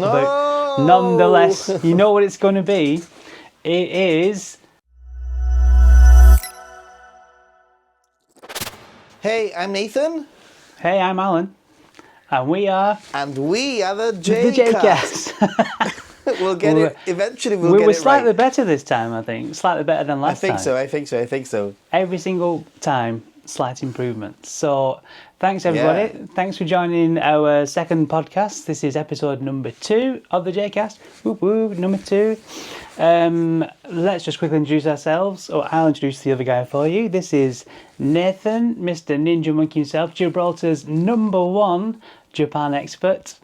But nonetheless, you know what it's going to be. It is. Hey, I'm Nathan. Hey, I'm Alan, and we are And we are the the J-Cast. J-Cast. We'll get it. Eventually, we we'll get were it slightly right. better this time, I think. Slightly better than last time. I think so. Every single time, slight improvement. So, thanks everybody. Yeah. Thanks for joining our second podcast. This is episode number 2 of the J-Cast. Whoop whoop, number 2. Let's just quickly introduce ourselves. I'll introduce the other guy for you. This is Nathan, Mr. Ninja Monkey himself, Gibraltar's number 1 Japan expert.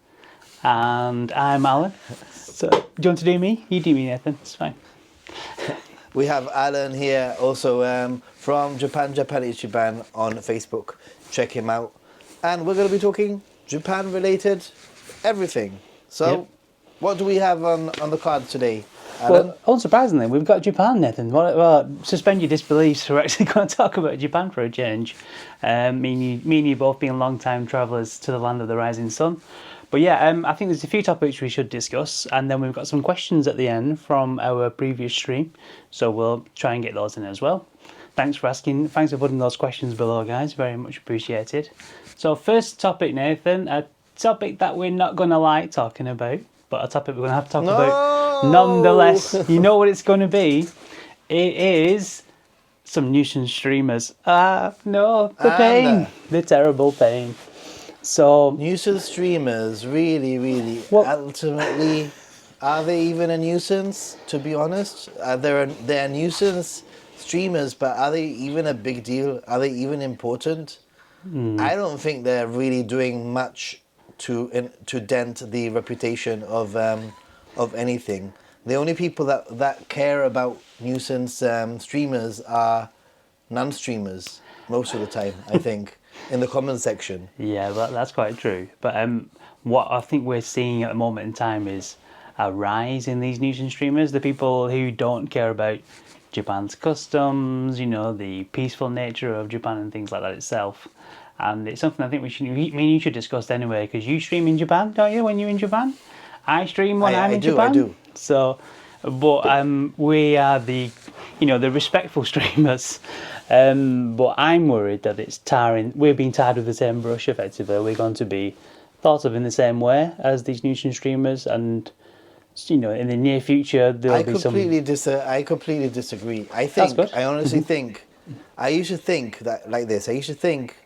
And I'm Alan. So, do you want to do me? You do me, Nathan. It's fine. We have Alan here, also from Japanese Japan on Facebook. Check him out. And we're going to be talking Japan-related everything. So, Yep. What do we have on the card today, Alan? Well, unsurprisingly, we've got Japan, Nathan. Well, suspend your disbelief. We're actually going to talk about Japan for a change. Me and you both being long-time travellers to the land of the rising sun. But yeah, I think there's a few topics we should discuss, and then we've got some questions at the end from our previous stream, so we'll try and get those in as well. Thanks for asking. Thanks for putting those questions below, guys. Very much appreciated. So first topic, Nathan, a topic that we're not going to like talking about, but a topic we're going to have to talk about nonetheless. You know what it's going to be. It is some nuisance streamers. No, the pain. The terrible pain. So Nuisance streamers, really, Well- ultimately, are they even a nuisance, to be honest? They're nuisance streamers, but are they even a big deal? Are they even important? I don't think they're really doing much to dent the reputation of anything. The only people that care about nuisance streamers are non-streamers most of the time, I think. In the comment section. yeah, that's quite true. But what I think we're seeing at the moment in time is a rise in these nuisance streamers. The people who don't care about Japan's customs, the peaceful nature of Japan and things like that itself. And it's something I think you should discuss anyway, because you stream in Japan, don't you, when you're in Japan? I stream when I'm in Japan. I do. So, but we are the respectful streamers. But I'm worried that we're being tarred with the same brush effectively. We're going to be thought of in the same way as these nuisance streamers, and in the near future there'll be some. I completely disagree. I honestly think, I used to think that like this. I used to think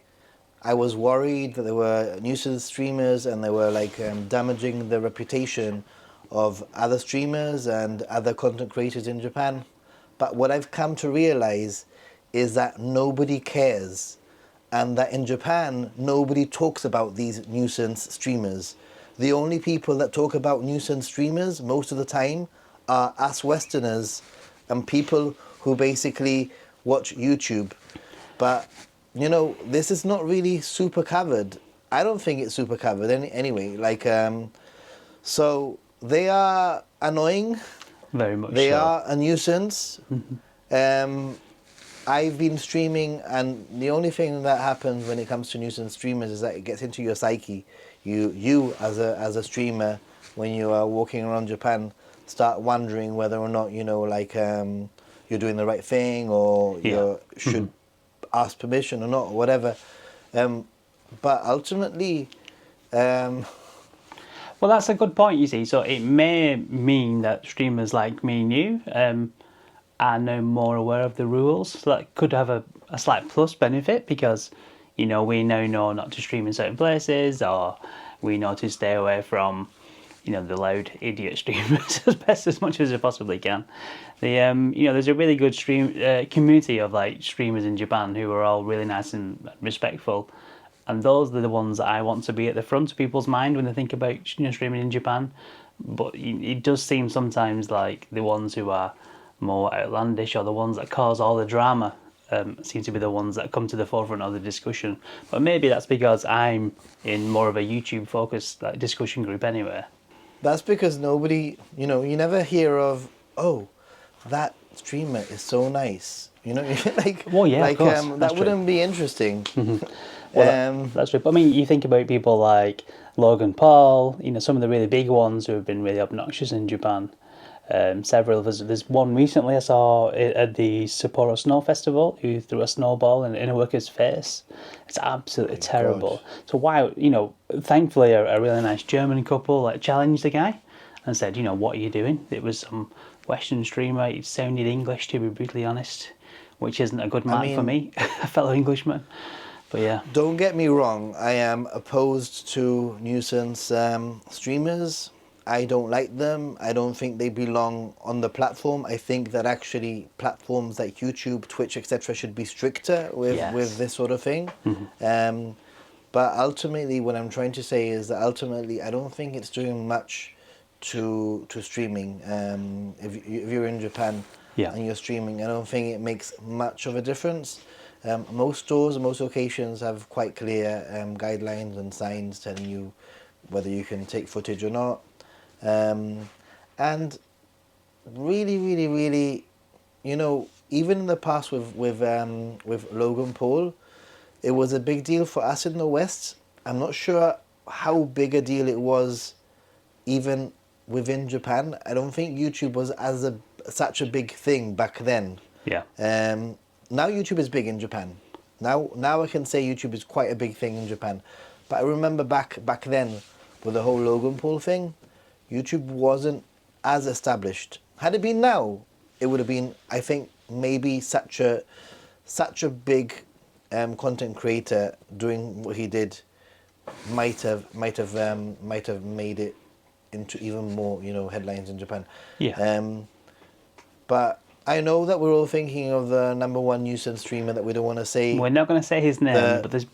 I was worried that there were nuisance streamers and they were damaging the reputation of other streamers and other content creators in Japan. But what I've come to realize is that nobody cares, and that in Japan nobody talks about these nuisance streamers. The only people that talk about nuisance streamers most of the time are us Westerners and people who basically watch YouTube. But this is not really super covered. I don't think it's super covered anyway. So they are annoying. Very much. They so. are a nuisance. I've been streaming, and the only thing that happens when it comes to nuisance streamers is that it gets into your psyche. You as a streamer, when you are walking around Japan, start wondering whether or not you're doing the right thing, or you should ask permission or not, or whatever. But ultimately, well, that's a good point. You see, so it may mean that streamers like me and you are now more aware of the rules. So that could have a slight plus benefit, because we now know not to stream in certain places, or we know to stay away from the loud idiot streamers as much as we possibly can. There's a really good community of streamers in Japan who are all really nice and respectful, and those are the ones that I want to be at the front of people's mind when they think about streaming in Japan. But it does seem sometimes like the ones who are more outlandish, or the ones that cause all the drama, seem to be the ones that come to the forefront of the discussion. But maybe that's because I'm in more of a YouTube focused discussion group anyway. That's because nobody, you never hear of, oh, that streamer is so nice. Well, yeah, of course. That wouldn't be interesting. Well, that's true. But I mean, you think about people like Logan Paul, some of the really big ones who have been really obnoxious in Japan. Several. There's one recently I saw at the Sapporo Snow Festival who threw a snowball in a worker's face. It's absolutely terrible. God. So why, thankfully a really nice German couple challenged the guy and said, what are you doing? It was some Western streamer. It sounded English, to be brutally honest, which isn't a good mark for me, a fellow Englishman. But yeah. Don't get me wrong. I am opposed to nuisance streamers. I don't like them. I don't think they belong on the platform. I think that actually platforms like YouTube, Twitch, etc. should be stricter with this sort of thing. But ultimately, what I'm trying to say is that ultimately, I don't think it's doing much to streaming. If you're in Japan and you're streaming, I don't think it makes much of a difference. Most stores, most locations have quite clear guidelines and signs telling you whether you can take footage or not. And really, really, really, even in the past with Logan Paul, it was a big deal for us in the West. I'm not sure how big a deal it was even within Japan. I don't think YouTube was such a big thing back then. Yeah. Now YouTube is big in Japan. Now I can say YouTube is quite a big thing in Japan. But I remember back then with the whole Logan Paul thing, YouTube wasn't as established. Had it been now, it would have been, I think, maybe such a big content creator doing what he did might have made it into even more headlines in Japan. Yeah. But I know that we're all thinking of the #1 nuisance streamer that we don't want to say. We're not going to say his name, but there's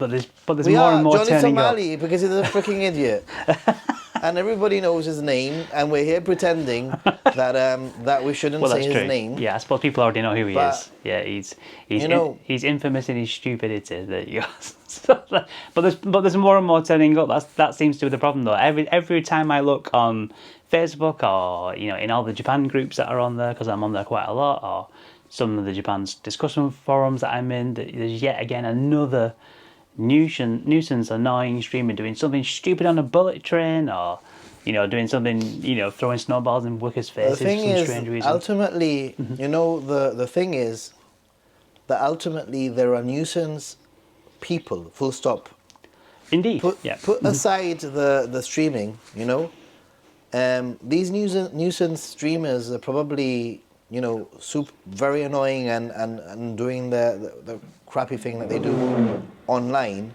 we more are, and more Johnny turning Somali, up. because he's a freaking idiot. And everybody knows his name, and we're here pretending that we shouldn't say his name. Yeah, I suppose people already know who he is. Yeah, he's infamous in his stupidity. There you go. but there's more and more turning up. That seems to be the problem, though. Every time I look on Facebook or in all the Japan groups that are on there, because I'm on there quite a lot, or some of the Japan's discussion forums that I'm in, there's yet again another nuisance annoying streamer doing something stupid on a bullet train, or doing something, throwing snowballs in workers' faces The thing for some is, strange reason. ultimately, the thing is that ultimately there are nuisance people, full stop. Indeed. Put aside the streaming, these nuisance streamers are probably very annoying and doing the crappy thing that they do online,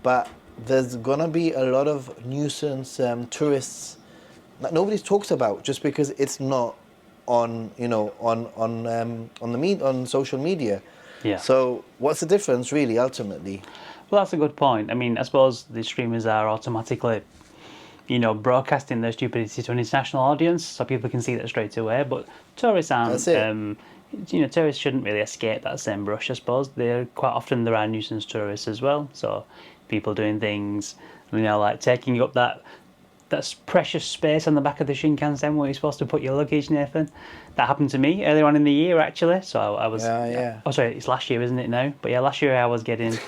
but there's gonna be a lot of nuisance tourists that nobody talks about just because it's not on on social media. Yeah. So what's the difference really ultimately? Well, that's a good point. I mean, I suppose the streamers are automatically broadcasting their stupidity to an international audience, so people can see that straight away. But tourists aren't. That's it. Tourists shouldn't really escape that same brush, I suppose. Quite often there are nuisance tourists as well. So people doing things, like taking up that's precious space on the back of the Shinkansen where you're supposed to put your luggage, Nathan. That happened to me earlier on in the year, actually. So I was. Yeah. Oh, sorry, it's last year, isn't it now? But yeah, last year I was getting.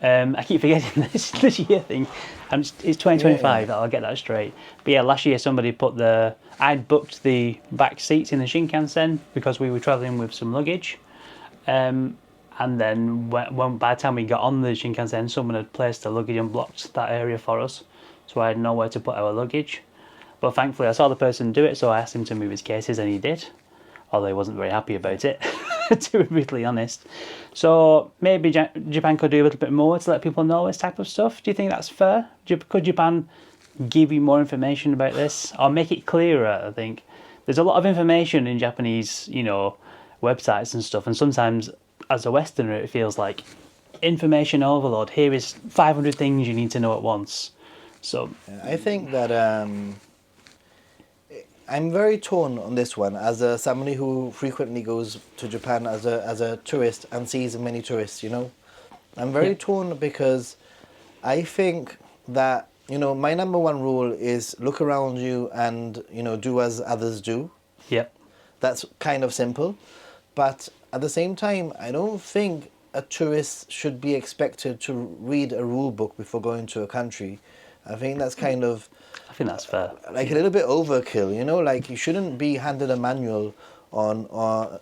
I keep forgetting this year thing. It's 2025. I'll get that straight. But yeah, last year somebody I'd booked the back seats in the Shinkansen because we were travelling with some luggage. And then when by the time we got on the Shinkansen, someone had placed the luggage and blocked that area for us. So I had nowhere to put our luggage. But thankfully I saw the person do it, so I asked him to move his cases and he did. Although he wasn't very happy about it, to be brutally honest. So maybe Japan could do a little bit more to let people know this type of stuff. Do you think that's fair? Could Japan give you more information about this or make it clearer? I think there's a lot of information in Japanese, websites and stuff, and sometimes as a Westerner it feels like information overload. Here is 500 things you need to know at once. So I think that I'm very torn on this one as somebody who frequently goes to Japan as a tourist and sees many tourists. I'm very torn because I think that my #1 rule is look around you and do as others do. Yep. That's kind of simple, but at the same time, I don't think a tourist should be expected to read a rule book before going to a country. I think that's kind of I think that's fair. like a little bit overkill, you know. Like you shouldn't be handed a manual on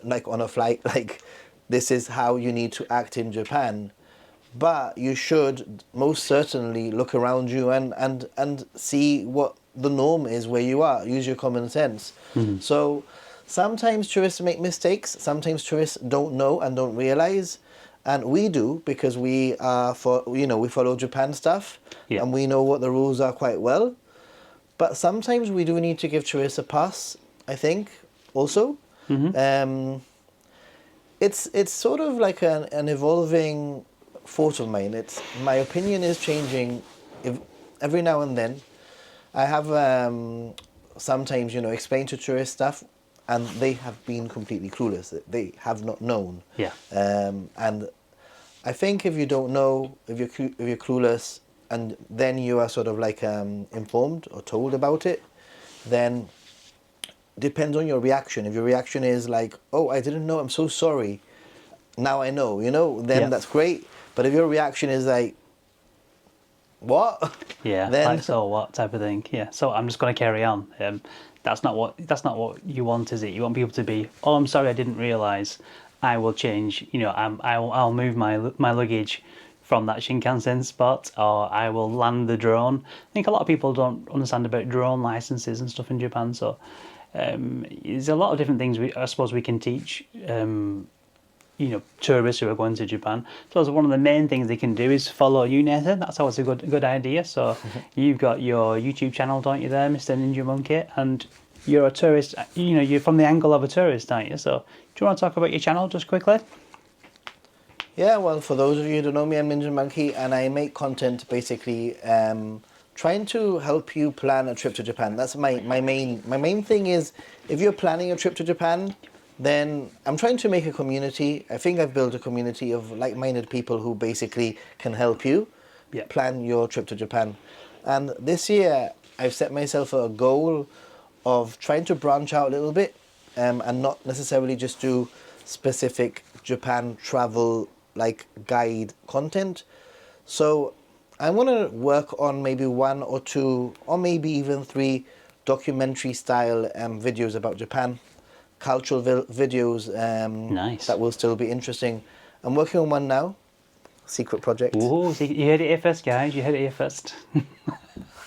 like on a flight like this is how you need to act in Japan. But you should most certainly look around you and see what the norm is where you are. Use your common sense. So sometimes tourists make mistakes. Sometimes tourists don't know and don't realize, and we do because we are we follow Japan stuff and we know what the rules are quite well. But sometimes we do need to give tourists a pass. I think also. It's sort of like an evolving thought of mine. It's my opinion is changing every now and then. I have sometimes explained to tourists stuff, and they have been completely clueless. They have not known. Yeah. And I think if you don't know, if you're clueless, and then you are sort of like informed or told about it, then depends on your reaction. If your reaction is like, "Oh, I didn't know. I'm so sorry. Now I know," then that's great. But if your reaction is like, "What?" Yeah, then like so what type of thing. Yeah, so I'm just going to carry on. That's not what you want, is it? You want people to be, "Oh, I'm sorry, I didn't realise. I will change. I'll move my luggage from that Shinkansen spot, or I will land the drone." I think a lot of people don't understand about drone licenses and stuff in Japan. So there's a lot of different things I suppose we can teach. Tourists who are going to Japan. So one of the main things they can do is follow you, Nathan. That's always a good idea. So you've got your YouTube channel, don't you, there, Mr. Ninja Monkey, and you're a tourist. You're from the angle of a tourist, aren't you? So do you want to talk about your channel just quickly? Yeah, well, for those of you who don't know me, I'm Ninja Monkey, and I make content basically trying to help you plan a trip to Japan. That's my main thing is, if you're planning a trip to Japan, then I'm trying to make a community. I think I've built a community of like-minded people who basically can help you plan your trip to Japan. And this year, I've set myself a goal of trying to branch out a little bit and not necessarily just do specific Japan travel like guide content. So I want to work on maybe 1 or 2 or maybe even 3 documentary style videos about Japan. Cultural videos Nice. that will still be interesting. I'm working on one now, secret project. Ooh, so you heard it here first, guys. You heard it here first.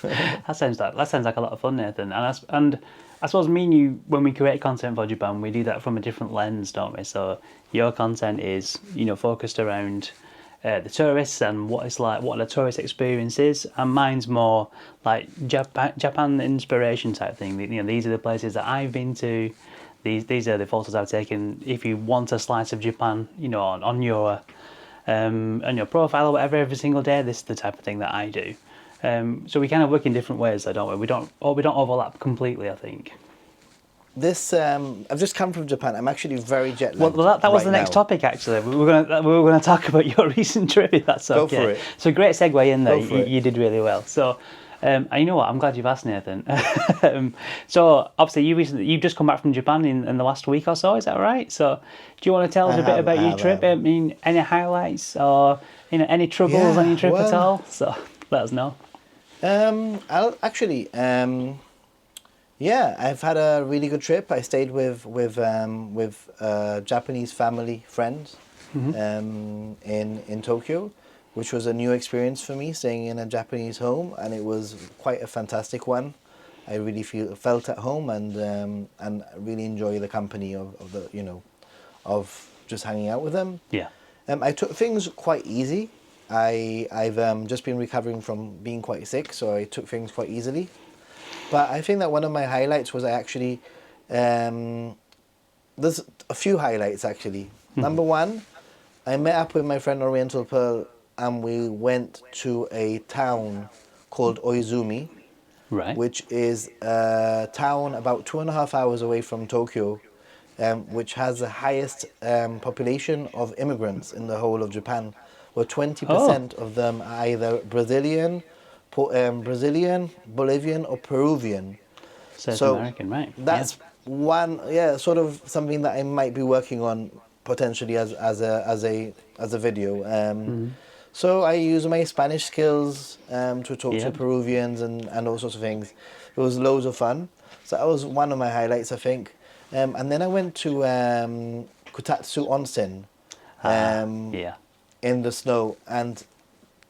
That sounds like a lot of fun, Nathan. And I suppose me and you, when we create content for Japan, we do that from a different lens, don't we? So your content is focused around the tourists and what it's like, what the tourist experience is, and mine's more like Japan inspiration type thing. These are the places that I've been to. These are the photos I've taken. If you want a slice of Japan, on your profile or whatever every single day, this is the type of thing that I do. So we kind of work in different ways, though, don't we? We don't overlap completely, I think. This I've just come from Japan. I'm actually very jet lagged. Well, that was the next topic. Actually, we were going to talk about your recent trip. If that's okay. Go for it. So great segue in there. You did really well. So. And you know what? I'm glad you've asked, Nathan. So obviously you've just come back from Japan in the last week or so. Is that right? So do you want to tell us a bit about your trip? I mean, any highlights or any troubles on your trip at all? So let us know. I'll actually. I've had a really good trip. I stayed with Japanese family friends in Tokyo, which was a new experience for me, staying in a Japanese home, and it was quite a fantastic one. I really felt at home and really enjoy the company of just hanging out with them. Yeah. I took things quite easy. I've just been recovering from being quite sick, so I took things quite easily. But I think that one of my highlights was there's a few highlights actually. Number one, I met up with my friend Oriental Pearl, and we went to a town called Oizumi, right, which is a town about 2.5 hours away from Tokyo, which has the highest population of immigrants in the whole of Japan, where 20% of them are either Brazilian, Bolivian, or Peruvian. South American, right? That's sort of something that I might be working on potentially as a video. So I use my Spanish skills to talk Yeah. to Peruvians and all sorts of things. It was loads of fun. So that was one of my highlights, I think. And then I went to Kotatsu Onsen Yeah. in the snow, and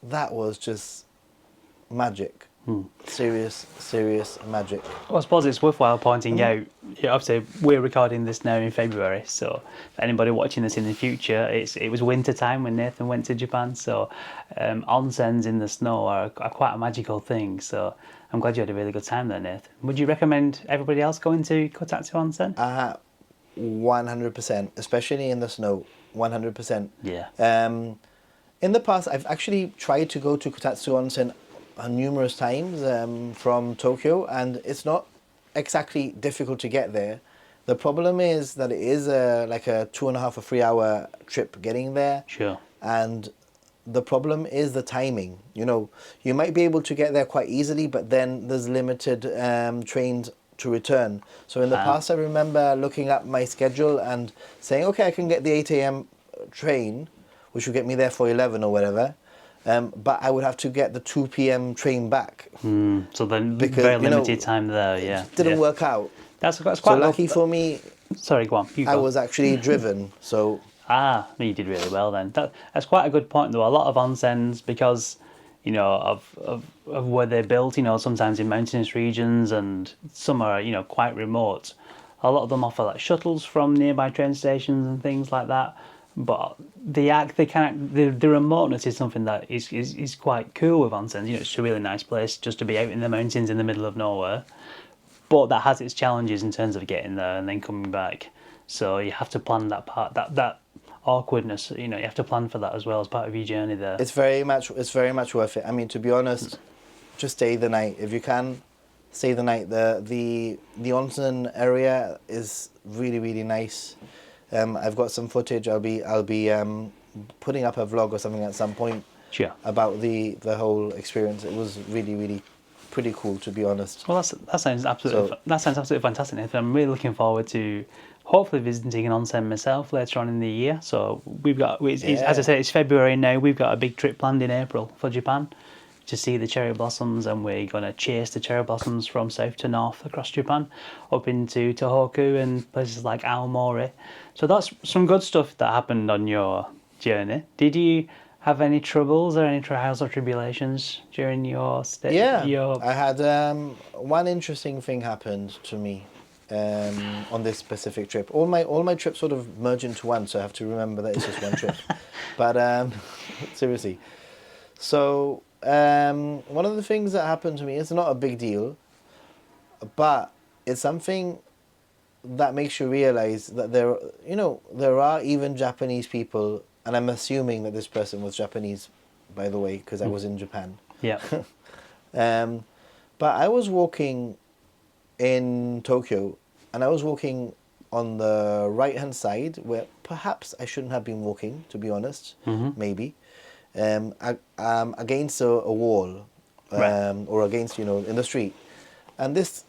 that was just magic. Serious magic. Well, I suppose it's worthwhile pointing out, obviously we're recording this now in February, so for anybody watching this in the future, it was winter time when Nathan went to Japan, so onsens in the snow are quite a magical thing, so I'm glad you had a really good time there, Nathan. Would you recommend everybody else going to Kotatsu Onsen? 100%, especially in the snow, 100%. Yeah. In the past, I've actually tried to go to Kotatsu Onsen numerous times from Tokyo, and it's not exactly difficult to get there. The problem is that it is like a 2.5 or 3 hour trip getting there. Sure. And the problem is the timing. You know, you might be able to get there quite easily, but then there's limited trains to return. So in the past, I remember looking at my schedule and saying, okay, I can get the 8 a.m. train, which will get me there for 11 or whatever. But I would have to get the 2 p.m. train back. So then Because, very you know, limited time there, yeah. It didn't work out. That's quite So lucky for me, Sorry, go on. You I go. was actually driven. So You did really well then. That's quite a good point though. A lot of onsens, because you know of where they're built, you know, sometimes in mountainous regions, and some are, you know, quite remote. A lot of them offer like shuttles from nearby train stations and things like that. But the remoteness is something that is quite cool with onsens. You know, it's a really nice place just to be out in the mountains in the middle of nowhere. But that has its challenges in terms of getting there and then coming back. So you have to plan that part, that awkwardness. You know, you have to plan for that as well as part of your journey there. it's very much worth it. I mean, to be honest, just stay the night if you can. Stay the night. The onsen area is really nice. I've got some footage. I'll be putting up a vlog or something at some point. Sure. About the whole experience. It was really pretty cool, to be honest. Well, that sounds absolutely fantastic, Nathan. I'm really looking forward to hopefully visiting an onsen myself later on in the year. So we've got, as I said, it's February now. We've got a big trip planned in April for Japan to see the cherry blossoms, and we're going to chase the cherry blossoms from south to north across Japan, up into Tohoku and places like Aomori. So that's some good stuff that happened on your journey. Did you have any troubles or any trials or tribulations during your stay? Yeah, I had one interesting thing happened to me on this specific trip. All my trips sort of merge into one, so I have to remember that it's just one trip. But seriously, so one of the things that happened to me, it's not a big deal, but it's something that makes you realize that there are even Japanese people. And I'm assuming that this person was Japanese, by the way, because I was in Japan. Yeah. But I was walking in Tokyo, and I was walking on the right-hand side, where perhaps I shouldn't have been walking, to be honest, maybe, against a wall, or against, in the street. And this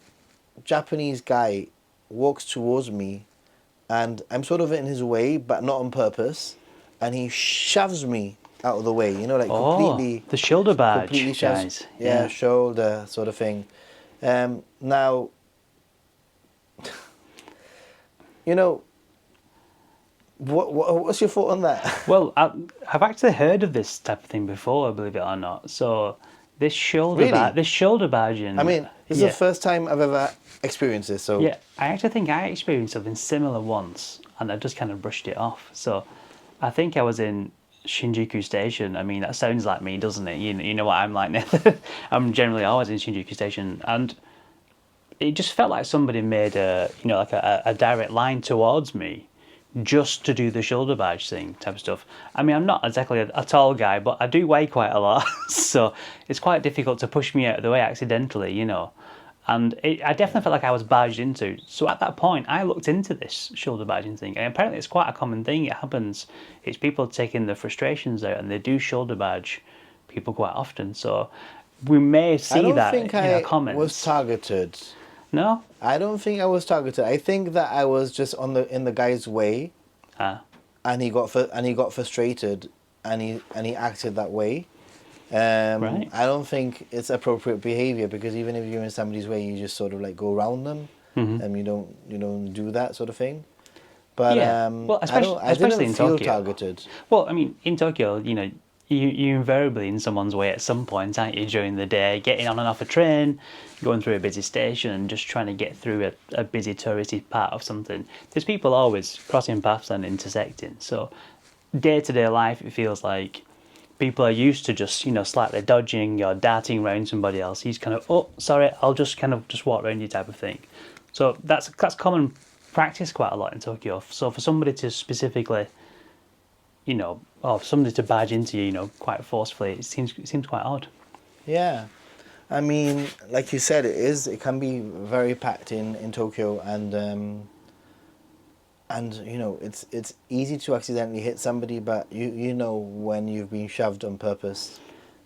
Japanese guy walks towards me, and I'm sort of in his way, but not on purpose. And he shoves me out of the way, completely. The shoulder badge, completely shoves, guys. Yeah, shoulder sort of thing. Now, what's your thought on that? Well, I've actually heard of this type of thing before, believe it or not. So this shoulder badging. I mean, this is the first time I've ever experienced this. So yeah, I actually think I experienced something similar once, and I just kind of brushed it off. So I think I was in Shinjuku Station. I mean, that sounds like me, doesn't it? You know what I'm like now. I'm generally always in Shinjuku Station, and it just felt like somebody made a direct line towards me, just to do the shoulder badge thing type of stuff. I mean, I'm not exactly a tall guy, but I do weigh quite a lot, so it's quite difficult to push me out of the way accidentally, And I definitely felt like I was barged into. So at that point, I looked into this shoulder badging thing, and apparently it's quite a common thing. It happens. It's people taking their frustrations out, and they do shoulder badge people quite often. So we may see that in our comments. I was targeted. No? I don't think I was targeted. I think that I was just in the guy's way, and he got frustrated, and he acted that way. Right. I don't think it's appropriate behavior, because even if you're in somebody's way, you just sort of like go around them, and you don't do that sort of thing. But Yeah. Well, I especially didn't in feel Tokyo. targeted. Well, I mean, in Tokyo, you know, you invariably in someone's way at some point, aren't you, during the day, getting on and off a train, going through a busy station and just trying to get through a busy touristy part of something. There's people always crossing paths and intersecting. So day-to-day life, it feels like people are used to just, you know, slightly dodging or darting around somebody else. He's kind of, oh, sorry, I'll just kind of just walk around you type of thing. So that's common practice quite a lot in Tokyo. So for somebody to specifically, you know, or for somebody to barge into you, you know, quite forcefully, it seems quite odd. Yeah, I mean, like you said, it can be very packed in Tokyo, and you know, it's easy to accidentally hit somebody, but you know when you've been shoved on purpose,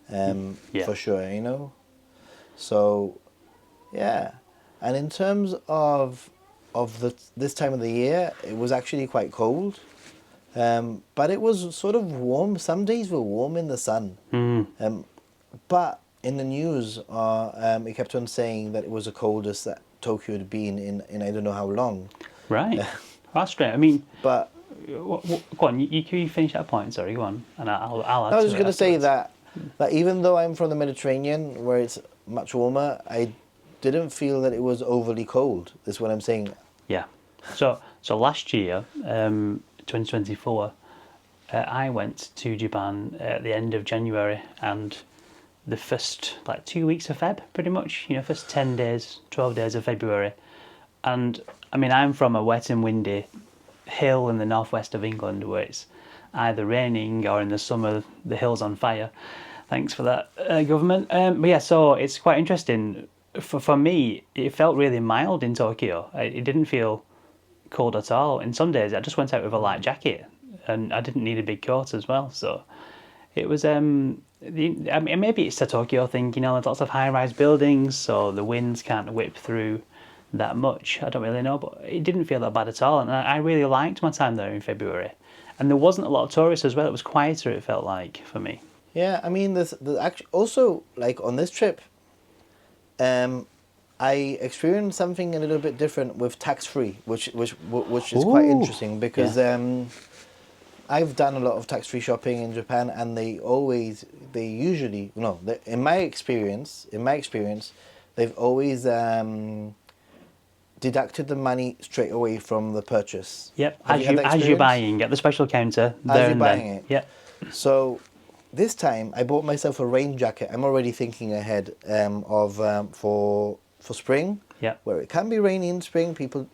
Yeah. for sure, you know. So, yeah, and in terms of this time of the year, it was actually quite cold, but it was sort of warm. Some days were warm in the sun, but in the news, it kept on saying that it was the coldest that Tokyo had been in I don't know how long. Right. That's great. I mean, But go on, you finish that point, sorry, go on, and I'll add I was to just it going to say afterwards. that even though I'm from the Mediterranean, where it's much warmer, I didn't feel that it was overly cold. Is what I'm saying. Yeah. So last year, 2024, I went to Japan at the end of January, and the first like 2 weeks of Feb, pretty much, you know, first 10 days, 12 days of February. And I mean, I'm from a wet and windy hill in the northwest of England where it's either raining or in the summer the hill's on fire. Thanks for that, government. But yeah, so it's quite interesting. For me, it felt really mild in Tokyo. It didn't feel cold at all. In some days, I just went out with a light jacket, and I didn't need a big coat as well. So it was I mean, maybe it's a Tokyo thing, you know, there's lots of high-rise buildings, so the winds can't whip through that much. I don't really know, but it didn't feel that bad at all, and I really liked my time there in February. And there wasn't a lot of tourists as well. It was quieter, it felt like, for me. Yeah, I mean, there's actually also like on this trip, I experienced something a little bit different with tax free, which is quite Ooh, interesting because yeah. I've done a lot of tax free shopping in Japan, and they usually no, in my experience, they've always deducted the money straight away from the purchase. Yep, Have you had that as you're experience? buying at the special counter, As there you're and buying then. it. Yep. So this time I bought myself a rain jacket. I'm already thinking ahead for spring. Yep. Where it can be rainy in spring. People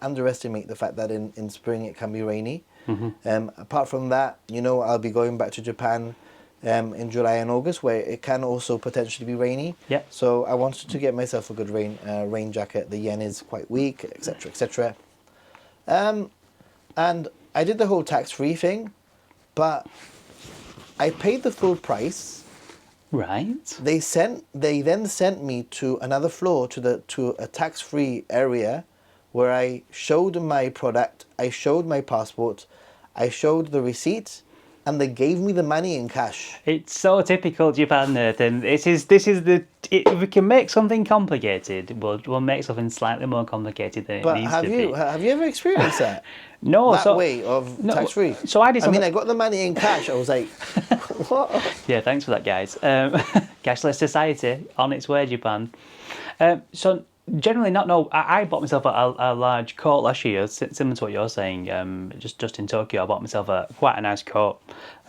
underestimate the fact that in spring it can be rainy. Apart from that, you know, I'll be going back to Japan in July and August, where it can also potentially be rainy. Yep. So I wanted to get myself a good rain jacket. The yen is quite weak, etc., etc. And I did the whole tax-free thing, but I paid the full price. Right. They then sent me to another floor to a tax-free area, where I showed my product, I showed my passport, I showed the receipt, and they gave me the money in cash. It's so typical Japan, Nathan. If we can make something complicated, we'll make something slightly more complicated than it But needs to be. have you ever experienced that? No, That so way of no, tax-free? so I did I mean, something- I got the money in cash. I was like, what? Yeah, thanks for that, guys. Cashless society on its way, Japan. So generally, not no. I bought myself a large coat last year, similar to what you're saying. Just in Tokyo, I bought myself quite a nice coat.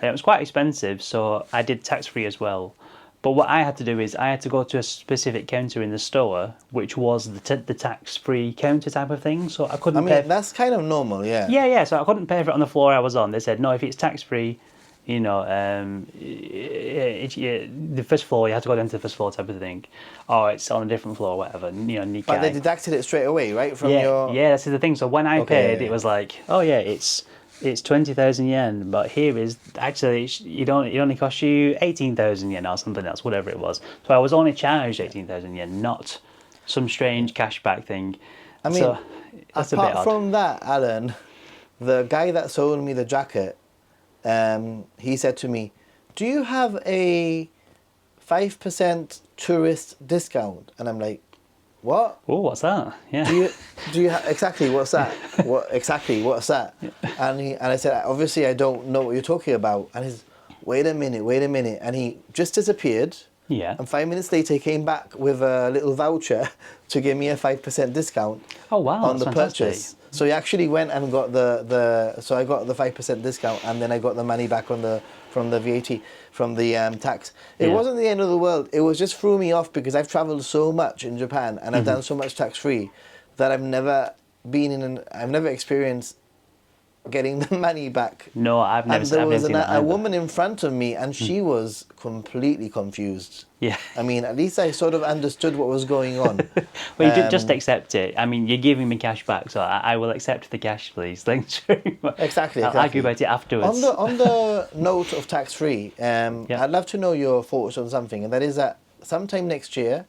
It was quite expensive, so I did tax free as well. But what I had to do is I had to go to a specific counter in the store, which was the tax-free counter type of thing. So I couldn't. I mean, that's kind of normal, yeah. Yeah. So I couldn't pay for it on the floor I was on. They said no, if it's tax-free, you know, the first floor, you have to go down to the first floor type of thing. Or it's on a different floor, whatever. You know, But they deducted it straight away, right? From yeah, your... yeah, that's the thing. So when I paid, yeah. it was like, oh yeah, it's 20,000 yen, but here is actually it only costs you 18,000 yen or something else, whatever it was. So I was only charged 18,000 yen, not some strange cashback thing. I mean, so that's a bit apart odd. from that, Alan, the guy that sold me the jacket he said to me, "Do you have a 5% tourist discount?" And I'm like, "What? Oh, what's that? Yeah. Do you exactly what's that? What's that?" And I said, "Obviously, I don't know what you're talking about." And he's, wait a minute," and he just disappeared. Yeah. And 5 minutes later, he came back with a little voucher to give me a 5% discount. Oh wow, on that's the fantastic. purchase. So he actually went and got so I got the 5% discount, and then I got the money back from the VAT, from the tax. It Yeah. wasn't the end of the world. It was just threw me off because I've traveled so much in Japan and I've done so much tax free that I've never experienced getting the money back. No, I've never, And there I've never was seen that a either. woman in front of me, and she was completely confused. Yeah. I mean, at least I sort of understood what was going on. Well, you just accept it. I mean, you're giving me cash back, so I will accept the cash, please. Thanks very much. Exactly. I'll argue about it afterwards. On the note of tax free, I'd love to know your thoughts on something, and that is that sometime next year,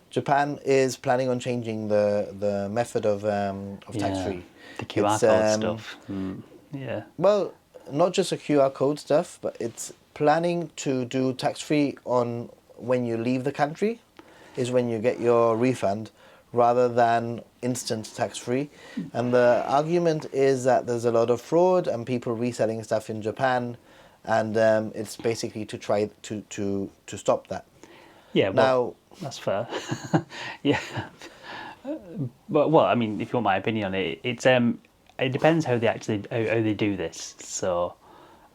Japan is planning on changing the method of tax free. The QR code stuff. Yeah. Well, not just a QR code stuff, but it's planning to do tax free on when you leave the country, is when you get your refund, rather than instant tax free. And the argument is that there's a lot of fraud and people reselling stuff in Japan, and it's basically to try to stop that. Yeah. Well, Now, that's fair. Yeah. But well, I mean, if you want my opinion on it, it depends how they actually how they do this. So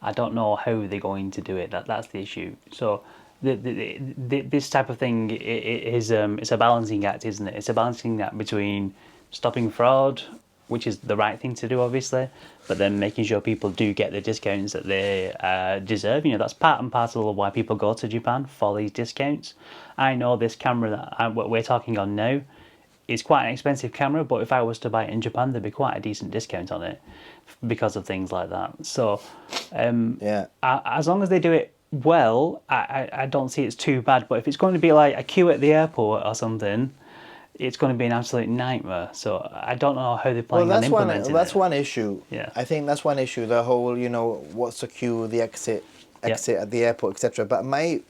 I don't know how they're going to do it. That's the issue. So this type of thing is it's a balancing act, isn't it? It's a balancing act between stopping fraud, which is the right thing to do, obviously, but then making sure people do get the discounts that they deserve. You know, that's part and parcel of why people go to Japan, for these discounts. I know this camera that we're talking on now is quite an expensive camera, but if I was to buy it in Japan, there'd be quite a decent discount on it because of things like that. So, yeah. as long as they do it well, I don't see it's too bad. But if it's going to be like a queue at the airport or something, it's going to be an absolute nightmare. So I don't know how they're planning on implementing that's it. one issue. Yeah. I think that's one issue. The whole, what's the queue, the exit at the airport, etc. But my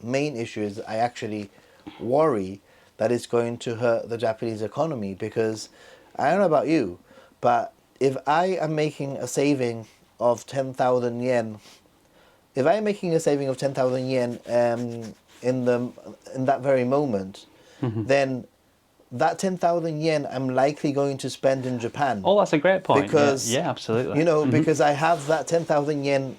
main issue is I actually worry that it's going to hurt the Japanese economy, because I don't know about you, but if I am making a saving of 10,000 yen, if I am making a saving of 10,000 yen in that very moment, then that 10,000 yen I'm likely going to spend in Japan. Oh, that's a great point. Because, yeah, absolutely. because I have that 10,000 yen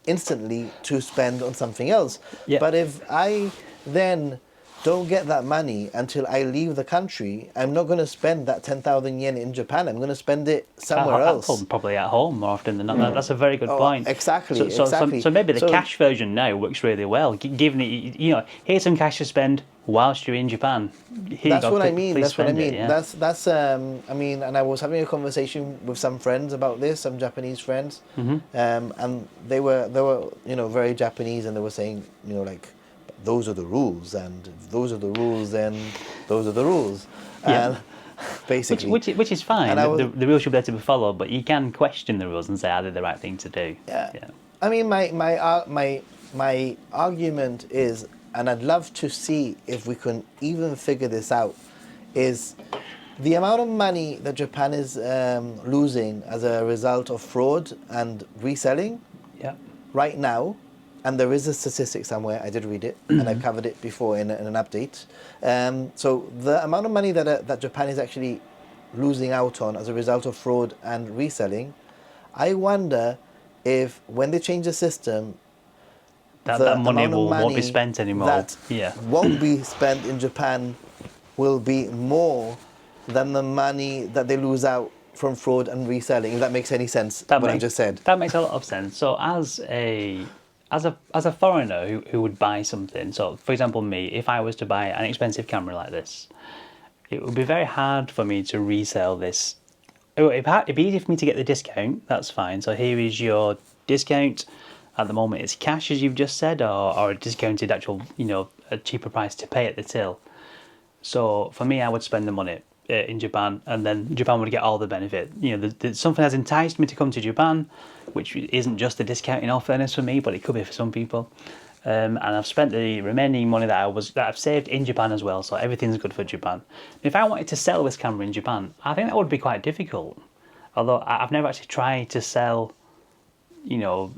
instantly to spend on something else. Yeah. But if I then don't get that money until I leave the country, I'm not going to spend that 10,000 yen in Japan. I'm going to spend it somewhere else. Probably at home more often than not. That's a very good point. Exactly. So maybe the cash version now works really well. Given it, here's some cash to spend whilst you're in Japan. That's what I mean. That's what I mean. Yeah. That's I mean, and I was having a conversation with some friends about this, some Japanese friends, and they were very Japanese, and they were saying like, those are the rules, and if those are the rules, then those are the rules. Yeah. And basically, which is fine. And the rules should be able to be followed, but you can question the rules and say, are they the right thing to do? Yeah. I mean, my argument is, and I'd love to see if we can even figure this out, is the amount of money that Japan is losing as a result of fraud and reselling right now. And there is a statistic somewhere, I did read it, and I've covered it before in an update. So the amount of money that Japan is actually losing out on as a result of fraud and reselling, I wonder if when they change the system, that money won't be spent anymore. That won't be spent in Japan will be more than the money that they lose out from fraud and reselling, if that makes any sense, I just said. That makes a lot of sense. So as a foreigner who would buy something, so for example me, if I was to buy an expensive camera like this, it would be very hard for me to resell this. It'd be easy for me to get the discount, that's fine. So here is your discount. At the moment it's cash, as you've just said, or a discounted actual, a cheaper price to pay at the till. So for me, I would spend the money. in Japan, and then Japan would get all the benefit. You know, something has enticed me to come to Japan, which isn't just a discount in all fairness for me, but it could be for some people. And I've spent the remaining money that I've saved in Japan as well, so everything's good for Japan. If I wanted to sell this camera in Japan, I think that would be quite difficult. Although I've never actually tried to sell, you know,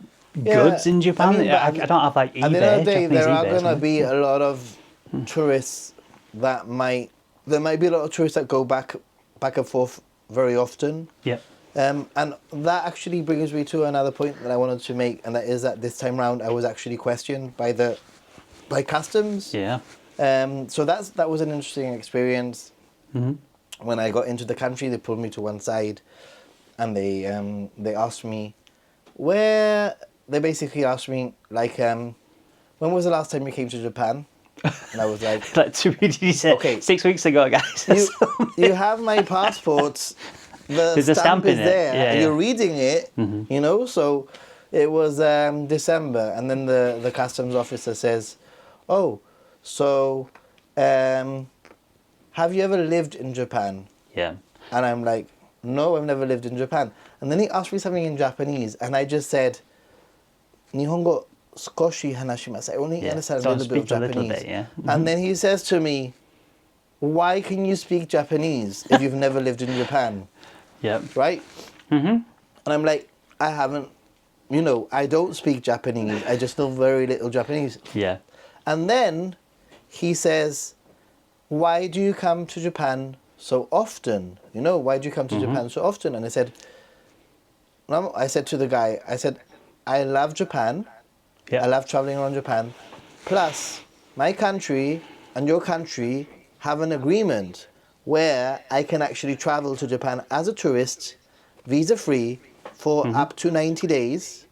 goods in Japan. I, mean, I don't have like eBay. At the end of the day, Japanese there are eBay, going to be a lot of tourists that there might be a lot of tourists that go back and forth very often. Yeah. And that actually brings me to another point that I wanted to make, and that is that this time round I was actually questioned by customs. Yeah. So that was an interesting experience. Mm-hmm. When I got into the country, they pulled me to one side, and they asked me they basically asked me like, when was the last time you came to Japan? And I was like, did you say, okay, 6 weeks ago, guys? You have my passport. The stamp is there. Yeah, you're reading it, you know. So it was December, and then the customs officer says, "Oh, so have you ever lived in Japan?" Yeah. And I'm like, "No, I've never lived in Japan." And then he asked me something in Japanese, and I just said, "Nihongo skoshi hanashimasu." I only understand a little bit of Japanese. And then he says to me, "Why can you speak Japanese if you've never lived in Japan?" Yeah. Right? Mm-hmm. And I'm like, I haven't, you know, I don't speak Japanese. I just know very little Japanese. Yeah. And then he says, "Why do you come to Japan so often? You know, why do you come to Japan so often?" And I said to the guy, I love Japan. Yeah. I love traveling around Japan. Plus, my country and your country have an agreement where I can actually travel to Japan as a tourist, visa-free, for up to 90 days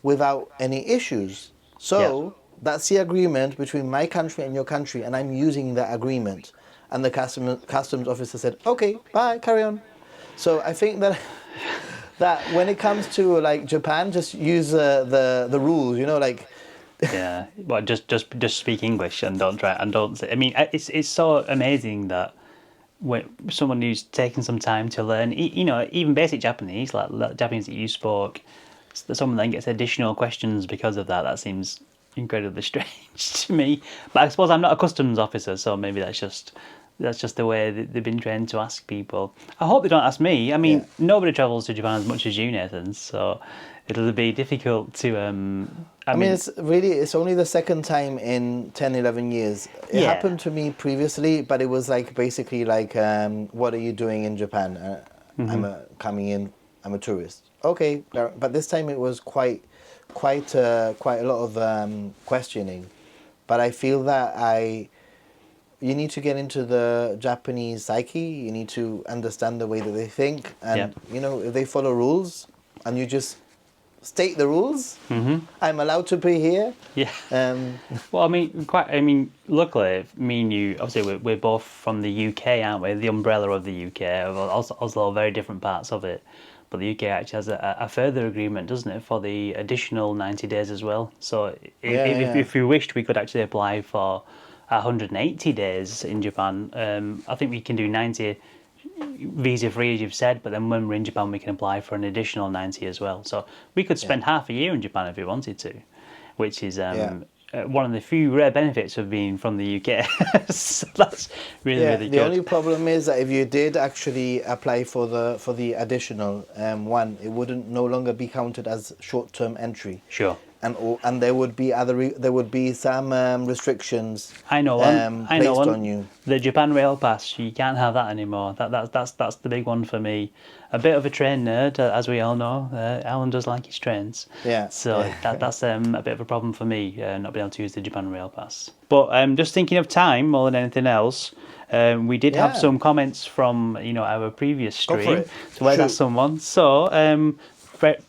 without any issues. So that's the agreement between my country and your country, and I'm using that agreement. And the customs officer said, "Okay, bye, carry on." So I think that when it comes to like Japan, just use the rules, you know, like. Yeah, well, just speak English and don't try and don't say. I mean, it's so amazing that when someone who's taken some time to learn, you know, even basic Japanese, like Japanese that you spoke, someone then gets additional questions because of that. That seems incredibly strange to me. But I suppose I'm not a customs officer, so maybe that's just the way they've been trained to ask people. I hope they don't ask me. I mean, nobody travels to Japan as much as you, Nathan, so it'll be difficult to... I mean, it's only the second time in 10, 11 years. It happened to me previously, but it was like basically like, what are you doing in Japan? I'm a tourist. Okay, but this time it was quite a lot of questioning. But I feel that you need to get into the Japanese psyche. You need to understand the way that they think, and you know, if they follow rules, and you just state the rules. I'm allowed to be here. Yeah. Well, I mean, luckily, me and you, obviously, we're both from the UK, aren't we? The umbrella of the UK, although very different parts of it. But the UK actually has a further agreement, doesn't it, for the additional 90 days as well. So if we wished, we could actually apply for 180 days in Japan. I think we can do 90 visa-free, as you've said, but then when we're in Japan, we can apply for an additional 90 as well. So we could spend half a year in Japan if we wanted to, which is one of the few rare benefits of being from the UK. So that's really good. The only problem is that if you did actually apply for the additional one, it wouldn't no longer be counted as short-term entry. Sure. And there would be some restrictions. I know one. On you. The Japan Rail Pass. You can't have that anymore. That's the big one for me. A bit of a train nerd, as we all know. Alan does like his trains. Yeah. So that's a bit of a problem for me, not being able to use the Japan Rail Pass. But just thinking of time more than anything else. We did have some comments from our previous stream. So where's that someone? So.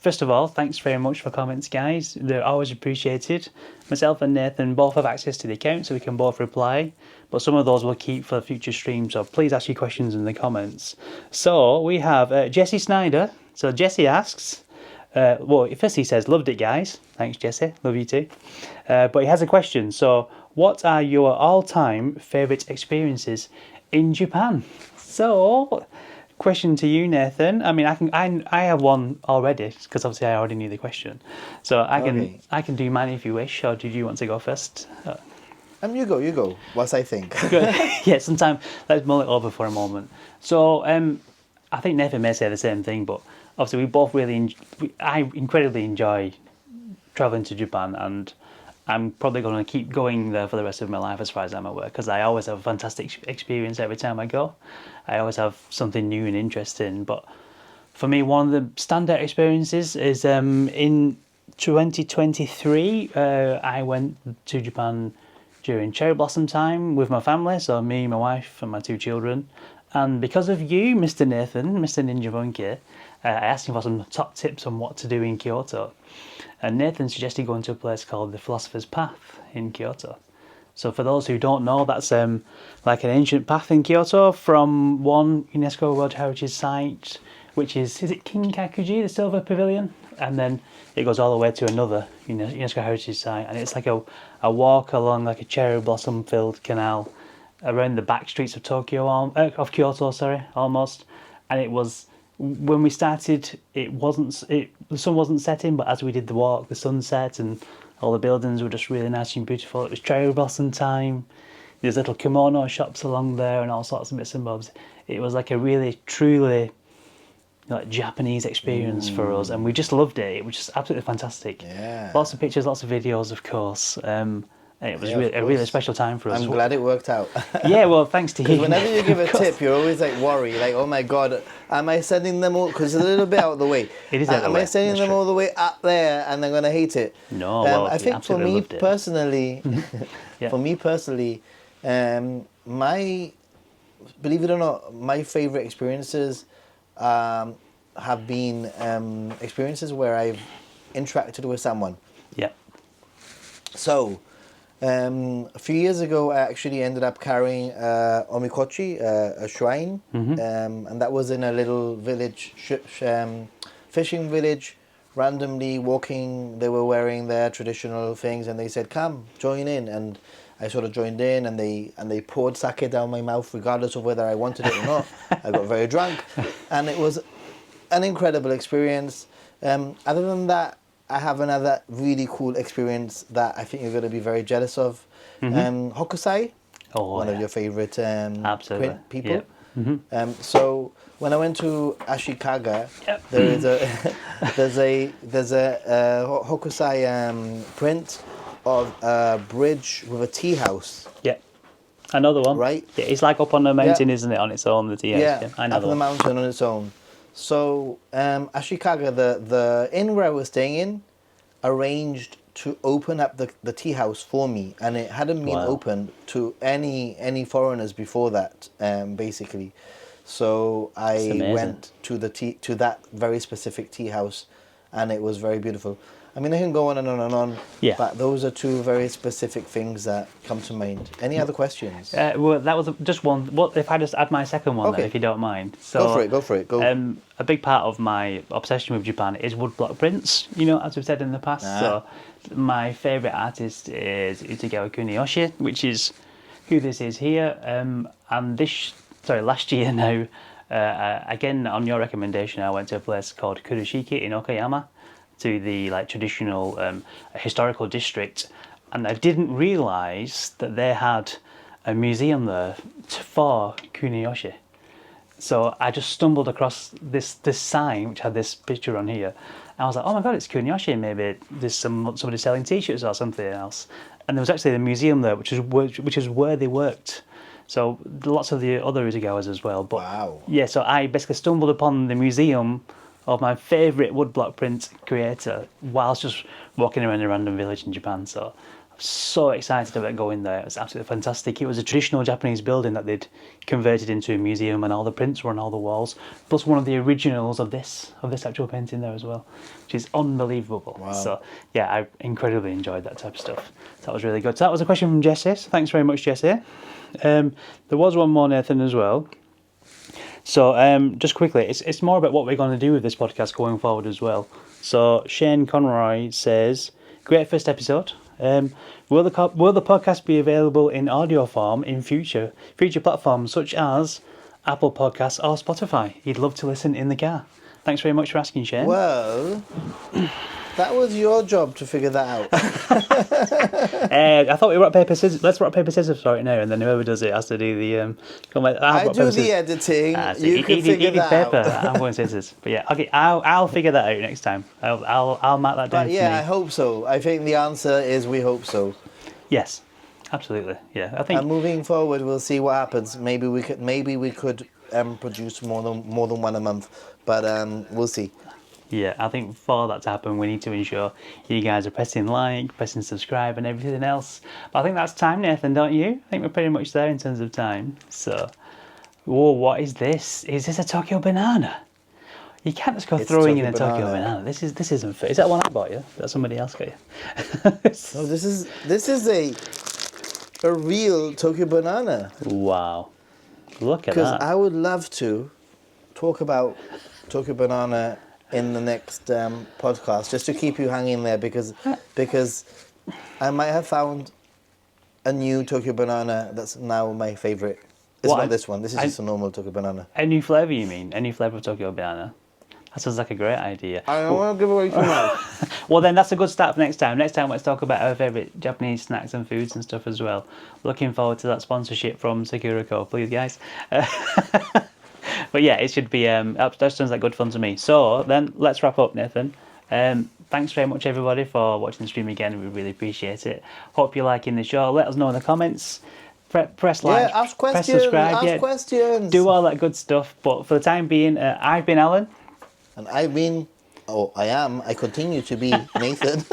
First of all, thanks very much for comments, guys. They're always appreciated. Myself and Nathan both have access to the account, so we can both reply. But some of those we'll keep for future streams, so please ask your questions in the comments. So we have Jesse Snyder. So Jesse asks, first he says, "Loved it, guys." Thanks, Jesse. Love you too. But he has a question. So what are your all-time favourite experiences in Japan? So, question to you, Nathan. I mean, I have one already because obviously I already knew the question. So I can do mine if you wish, or did you want to go first? You go. What I think. Good. Yeah, sometime let's mull it over for a moment. So, I think Nathan may say the same thing, but obviously we both I incredibly enjoy traveling to Japan, and I'm probably going to keep going there for the rest of my life as far as I'm aware, because I always have a fantastic experience every time I go. I always have something new and interesting. But for me, one of the standout experiences is in 2023, I went to Japan during cherry blossom time with my family, so me, my wife, and my 2 children. And because of you, Mr. Nathan, Mr. Ninja Monkey, I asked him for some top tips on what to do in Kyoto. And Nathan suggested going to a place called the Philosopher's Path in Kyoto. So for those who don't know, that's like an ancient path in Kyoto from one UNESCO World Heritage Site, which is it Kinkakuji, the Silver Pavilion? And then it goes all the way to another UNESCO Heritage Site, and it's like a walk along like a cherry blossom filled canal around the back streets of Kyoto, almost. And it was, when we started, the sun wasn't setting, but as we did the walk, the sun set and all the buildings were just really nice and beautiful. It was cherry blossom time. There's little kimono shops along there and all sorts of bits and bobs. It was like a really, truly like Japanese experience for us, and we just loved it. It was just absolutely fantastic. Yeah. Lots of pictures, lots of videos, of course. And it was a really special time for us. I'm glad it worked out. Yeah, well, thanks to you. Whenever you give a tip, you're always like worried, like, oh my God, am I sending them all? Because it's a little bit out of the way. It is out of the way. Am I sending them all the way up there and they're going to hate it? No, well, I think for me personally, Yeah. Believe it or not, my favorite experiences have been experiences where I've interacted with someone. Yeah. So, a few years ago, I actually ended up carrying omikochi, a shrine, and that was in a little village, fishing village. Randomly walking, they were wearing their traditional things, and they said, "Come, join in." And I sort of joined in, and they poured sake down my mouth, regardless of whether I wanted it or not. I got very drunk, and it was an incredible experience. Other than that, I have another really cool experience that I think you're going to be very jealous of. Hokusai, one of your favorite print people. Yep. Mm-hmm. So when I went to Ashikaga, there's a Hokusai print of a bridge with a tea house. Yeah. Another one. Right? Yeah, it's like up on the mountain, isn't it, on its own, the tea house? Yeah, I know up on the mountain on its own. So Ashikaga, the inn where I was staying in, arranged to open up the tea house for me, and it hadn't been opened to any foreigners before that, basically. So I went to that very specific tea house, and it was very beautiful. I mean, I can go on and on and on, but those are 2 very specific things that come to mind. Any other questions? Well, that was just one. What if I just add my second one, then, if you don't mind? So, go for it. A big part of my obsession with Japan is woodblock prints, as we've said in the past. So my favourite artist is Utagawa Kuniyoshi, which is who this is here. And last year now, again, on your recommendation, I went to a place called Kurushiki in Okayama, to the traditional historical district, and I didn't realise that they had a museum there for Kuniyoshi. So I just stumbled across this sign which had this picture on here. I was like, oh my God, it's Kuniyoshi. Maybe there's somebody selling T-shirts or something else. And there was actually a museum there, which is where they worked. So lots of the other Utagawas as well. But wow. Yeah, so I basically stumbled upon the museum of my favourite woodblock print creator whilst just walking around a random village in Japan. So I'm so excited about going there. It was absolutely fantastic. It was a traditional Japanese building that they'd converted into a museum, and all the prints were on all the walls, plus one of the originals of this actual painting there as well, which is unbelievable. Wow. So yeah, I incredibly enjoyed that type of stuff. That was really good. So that was a question from Jesse. So thanks very much, Jesse. There was one more, Nathan, as well. So just quickly, it's more about what we're going to do with this podcast going forward as well. So Shane Conroy says, great first episode. Will the podcast be available in audio form in future platforms such as Apple Podcasts or Spotify. He'd love to listen in the car. Thanks very much for asking, Shane. Well, that was your job to figure that out. I thought we rock paper scissors. Let's rock paper scissors for it now, and then whoever does it has to do the. I do the editing. You can figure that paper. out. I'm going scissors. But yeah, okay. I'll figure that out next time. I'll mark that down. But yeah, for me. I hope so. I think the answer is we hope so. Yes, absolutely. Yeah, I think. And moving forward, we'll see what happens. Maybe we could produce more than one a month, but we'll see. Yeah, I think for that to happen, we need to ensure you guys are pressing like, pressing subscribe, and everything else. But I think that's time, Nathan, don't you? I think we're pretty much there in terms of time. So, whoa, what is this? Is this a Tokyo banana? You can't just go throwing in a Tokyo banana. This isn't fair. Is that one I bought you? That somebody else got you? No, this is a real Tokyo banana. Wow, look at that. Because I would love to talk about Tokyo banana in the next podcast, just to keep you hanging there, because I might have found a new Tokyo banana that's now my favourite. It's not this one. This is just a normal Tokyo banana. A new flavour, you mean? A new flavour of Tokyo banana? That sounds like a great idea. I don't want to give away too much. Well, then that's a good start for next time. Next time, let's talk about our favourite Japanese snacks and foods and stuff as well. Looking forward to that sponsorship from Sagurako, please, guys. But yeah, it should be, that sounds like good fun to me. So then let's wrap up, Nathan. Thanks very much, everybody, for watching the stream again. We really appreciate it. Hope you're liking the show. Let us know in the comments. Press like, ask questions, press subscribe. ask questions. Do all that good stuff. But for the time being, I've been Alan. And I continue to be Nathan.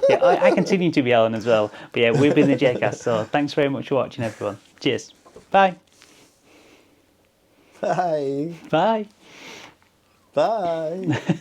Yeah, I continue to be Alan as well. But yeah, we've been the JCast. So thanks very much for watching, everyone. Cheers. Bye. Bye. Bye. Bye.